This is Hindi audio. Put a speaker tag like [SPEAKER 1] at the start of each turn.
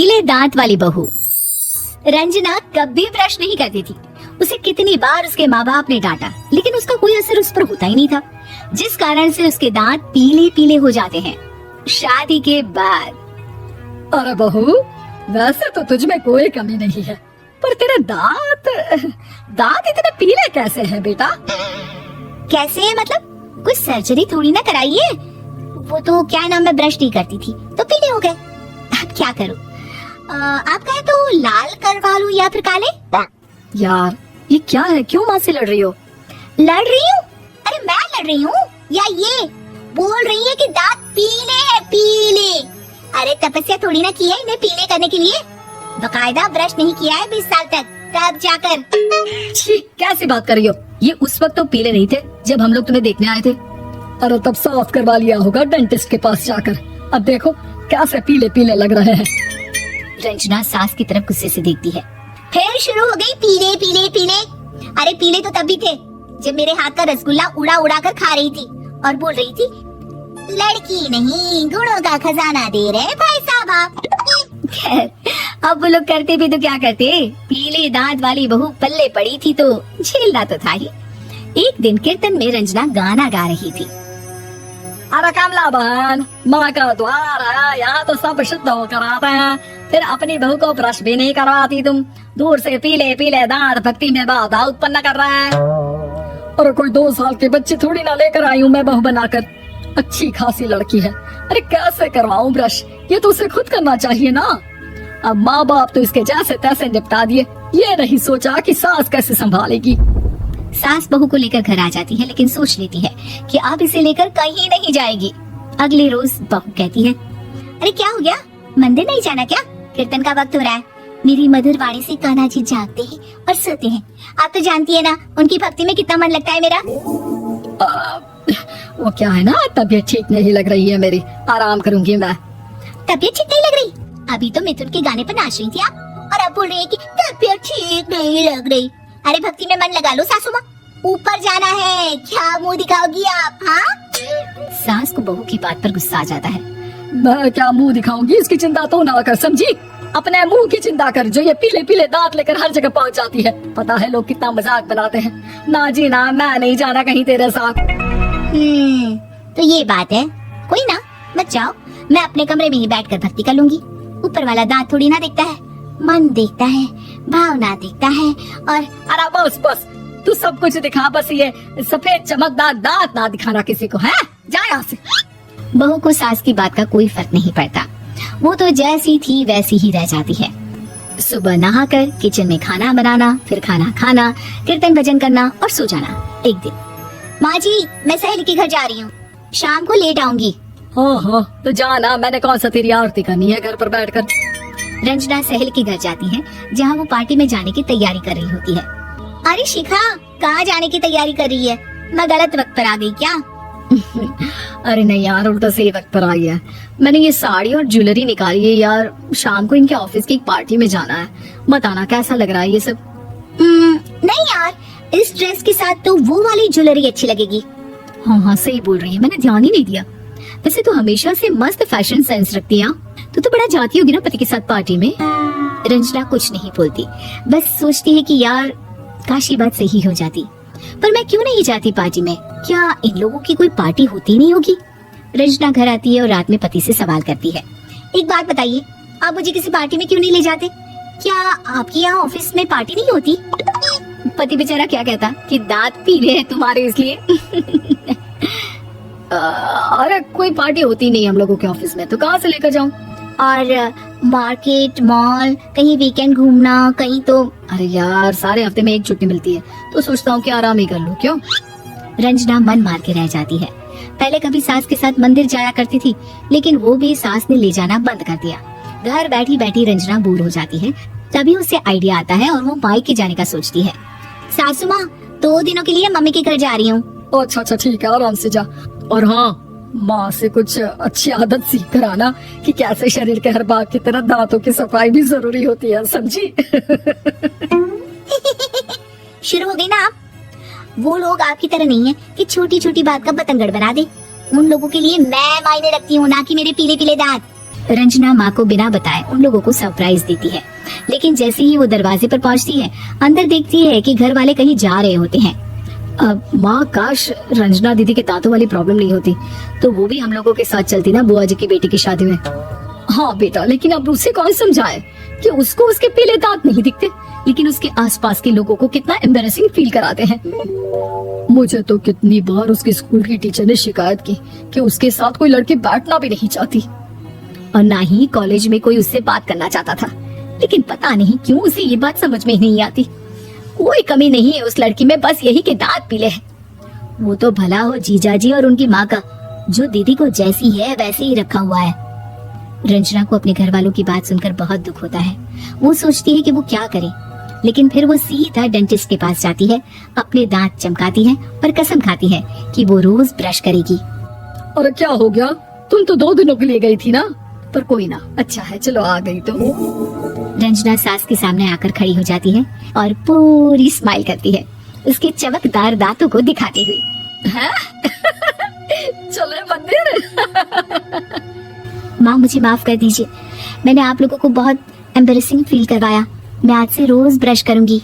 [SPEAKER 1] पीले दांत वाली बहू। रंजना कभी ब्रश नहीं करती थी। उसे कितनी बार उसके माँ बाप ने डांटा, लेकिन उसका कोई असर उस पर होता ही नहीं था, जिस कारण से उसके दांत पीले पीले हो जाते हैं। शादी के बाद।
[SPEAKER 2] अरे बहू, वैसे तो तुझ में कोई कमी नहीं है, पर तेरे दांत इतने पीले कैसे हैं बेटा?
[SPEAKER 1] कैसे है मतलब? कुछ सर्जरी थोड़ी ना कराइए। वो तो क्या नाम, मैं ब्रश नहीं करती थी तो पीले हो गए। अब क्या करूं? आप कहे तो लाल करवा लूं या फिर काले?
[SPEAKER 2] यार ये क्या है, क्यों माँ से लड़ रही हो?
[SPEAKER 1] लड़ रही हूँ? अरे मैं लड़ रही हूँ या ये बोल रही है कि दांत पीले है, पीले। अरे तपस्या थोड़ी ना की है इन्हें पीले करने के लिए। बकायदा ब्रश नहीं किया है 20 साल तक, तब जाकर।
[SPEAKER 2] छी, कैसी बात कर रही हो? ये उस वक्त तो पीले नहीं थे जब हम लोग तुम्हें देखने आए थे। अरे तब साफ करवा लिया होगा डेंटिस्ट के पास जाकर। अब देखो कैसे पीले पीले लग रहे हैं।
[SPEAKER 1] रंजना सास की तरफ गुस्से से देखती है। फिर शुरू हो गई पीले पीले पीले। अरे पीले तो तब भी थे जब मेरे हाथ का रसगुल्ला उड़ा उड़ा कर खा रही थी और बोल रही थी, लड़की नहीं गुणों का खजाना दे रहे भाई साहब आप। खैर, अब वो लोग करते भी तो क्या करते, पीले दांत वाली बहू पल्ले पड़ी थी तो झेलना तो था ही। एक दिन कीर्तन में रंजना गाना गा रही थी।
[SPEAKER 2] अरे कमला बहन, माँ का द्वार है, यहाँ तो सब शुद्ध होकर आते हैं, फिर अपनी बहू को ब्रश भी नहीं करवाती तुम। दूर से पीले पीले दांत भक्ति में बाधा उत्पन्न कर रहा है। अरे कोई 2 साल के बच्चे थोड़ी ना लेकर आई हूँ मैं बहू बनाकर। अच्छी खासी लड़की है, अरे कैसे करवाऊं ब्रश? ये तो उसे खुद करना चाहिए ना। अब माँ बाप तो इसके जैसे तैसे निपटा दिए, ये नहीं सोचा कि सास कैसे संभालेगी।
[SPEAKER 1] सास बहू को लेकर घर आ जाती है, लेकिन सोच लेती है कि अब इसे लेकर कहीं नहीं जाएगी। अगले रोज बहू कहती है, अरे क्या हो गया, मंदिर नहीं जाना क्या? कीर्तन का वक्त हो रहा है। मेरी मधुर वाणी से कान्हा जी जागते हैं और सोते हैं। आप तो जानती है ना उनकी भक्ति में कितना मन लगता है मेरा।
[SPEAKER 2] वो क्या है ना, तबीयत ठीक नहीं लग रही है मेरी, आराम करूंगी मैं।
[SPEAKER 1] तबीयत ठीक नहीं लग रही? अभी तो मिथुन के गाने पर नाच रही थी आप, और अब बोल रही है कि तबीयत ठीक नहीं लग रही। अरे भक्ति में मन लगा लो सासू माँ, ऊपर जाना है, क्या मुंह दिखाओगी आप? हाँ? सास को बहू की बात पर गुस्सा आ जाता है।
[SPEAKER 2] मैं क्या मुंह दिखाऊंगी, इसकी चिंता तो ना कर, समझी? अपने मुंह की चिंता कर, जो ये पीले पीले दांत लेकर हर जगह पहुंच जाती है। पता है लोग कितना मजाक बनाते हैं। ना जी ना, मैं नहीं जाना कहीं तेरे साथ।
[SPEAKER 1] तो ये बात है, कोई ना, मत जाओ, मैं अपने कमरे में ही बैठकर भक्ति कर लूंगी। ऊपर वाला दांत थोड़ी ना देखता है, मन देखता है, भावना देखता है। और
[SPEAKER 2] अरे बस बस, तू सब कुछ दिखा, बस ये सफेद चमकदार दांत ना दिखाना किसी को, है? जा यहाँ से।
[SPEAKER 1] बहू को सास की बात का कोई फर्क नहीं पड़ता, वो तो जैसी थी वैसी ही रह जाती है। सुबह नहाकर किचन में खाना बनाना, फिर खाना खाना, कीर्तन भजन करना और सो जाना। एक दिन, माँ जी मैं सहेली के घर जा रही हूँ, शाम को लेट आऊंगी।
[SPEAKER 2] हाँ, तो जाना, मैंने कौन सा तेरी आरती करनी है घर पर बैठकर।
[SPEAKER 1] रंजना सहेली के घर जाती है, जहाँ वो पार्टी में जाने की तैयारी कर रही होती है। अरे शिखा, कहाँ जाने की तैयारी कर रही है? मैं गलत वक्त पर आ गई क्या?
[SPEAKER 2] अरे नहीं यार, उल्टा सही वक्त पर आई है। मैंने ये साड़ी और ज्वेलरी निकाली है यार, शाम को इनके ऑफिस की एक पार्टी में जाना है। बताना कैसा लग रहा है ये सब?
[SPEAKER 1] नहीं यार, इस ड्रेस के साथ तो वो वाली ज्वेलरी अच्छी लगेगी।
[SPEAKER 2] हाँ सही बोल रही है, मैंने ध्यान ही नहीं दिया। वैसे तो हमेशा से मस्त फैशन सेंस रखती है। तो बड़ा जाती होगी ना पति के साथ पार्टी में।
[SPEAKER 1] रंजना कुछ नहीं बोलती, बस सोचती है कि यार काश ये बात सही हो जाती, पर मैं क्यों नहीं जाती पार्टी में? क्या इन लोगों की कोई पार्टी होती नहीं होगी? रंजना घर आती है और रात में पति से सवाल करती है, एक बात बताइए, आप मुझे किसी पार्टी में क्यों नहीं ले जाते? क्या आपके यहाँ ऑफिस में पार्टी नहीं होती? पति बेचारा क्या कहता कि दांत पीले हैं तुम्हारे इसलिए।
[SPEAKER 2] अरे कोई पार्टी होती नहीं हम लोगों के ऑफिस में, तो कहाँ से लेकर जाऊँ?
[SPEAKER 1] और मार्केट, मॉल, कहीं वीकेंड घूमना, कहीं तो।
[SPEAKER 2] अरे यार, सारे हफ्ते में एक छुट्टी मिलती है, तो सोचता हूँ कि आराम ही कर लूँ। क्यों?
[SPEAKER 1] रंजना मन मार के रह जाती है। पहले कभी सास के साथ मंदिर जाया करती थी, लेकिन वो भी सास ने ले जाना बंद कर दिया। घर बैठी बैठी रंजना बोर हो जाती है, तभी उसे आइडिया आता है और वो मायके जाने का सोचती है। सासू माँ, 2 दिनों के लिए मम्मी के घर जा रही हूँ।
[SPEAKER 2] अच्छा ठीक है, आराम से जा। और हाँ, माँ से कुछ अच्छी आदत सीख कर आना कि कैसे शरीर के हर भाग की तरह दांतों की सफाई भी जरूरी होती है, समझी?
[SPEAKER 1] शुरू हो गई ना आप? वो लोग आपकी तरह नहीं है कि छोटी छोटी बात का बतंगड़ बना दे। उन लोगों के लिए मैं मायने रखती हूँ, ना कि मेरे पीले पीले दांत। रंजना माँ को बिना बताए उन लोगों को सरप्राइज देती है, लेकिन जैसे ही वो दरवाजे पर पहुंचती है, अंदर देखती है कि घर वाले कहीं जा रहे होते हैं।
[SPEAKER 2] माँ, काश रंजना दीदी के दांतों वाली प्रॉब्लम नहीं होती तो वो भी हम लोगों के साथ चलती ना बुआ जी की बेटी की शादी में। हाँ बेटा, लेकिन अब उसे कौन समझाए कि उसको उसके पीले दांत नहीं दिखते, लेकिन उसके आसपास के लोगों को कितना एम्बैरेसिंग फील कराते हैं। मुझे तो कितनी बार उसके स्कूल की टीचर ने शिकायत की कि उसके साथ कोई लड़की बैठना भी नहीं चाहती,
[SPEAKER 1] और ना ही कॉलेज में कोई उससे बात करना चाहता था, लेकिन पता नहीं क्यों उसे ये बात समझ में ही नहीं आती। कोई कमी नहीं है उस लड़की में, बस यही के दांत पीले हैं। वो तो भला हो जीजाजी और उनकी माँ का, जो दीदी को जैसी है वैसे ही रखा हुआ है। रंजना को अपने घर वालों की बात सुनकर बहुत दुख होता है। वो सोचती है कि वो क्या करे, लेकिन फिर वो सीधा डेंटिस्ट के पास जाती है, अपने दांत चमकाती है और कसम खाती है कि वो रोज ब्रश करेगी।
[SPEAKER 2] और क्या हो गया, तुम तो 2 दिनों के लिए गई थी ना, पर कोई ना, अच्छा है चलो आ गई तुम।
[SPEAKER 1] रंजना सास के सामने आकर खड़ी हो जाती है और पूरी स्माइल करती है, उसके चमकदार दांतों को दिखाती हुई।
[SPEAKER 2] चले मंदिर।
[SPEAKER 1] माँ मुझे माफ कर दीजिए, मैंने आप लोगों को बहुत एम्बैरेसिंग फील करवाया। मैं आज से रोज ब्रश करूंगी।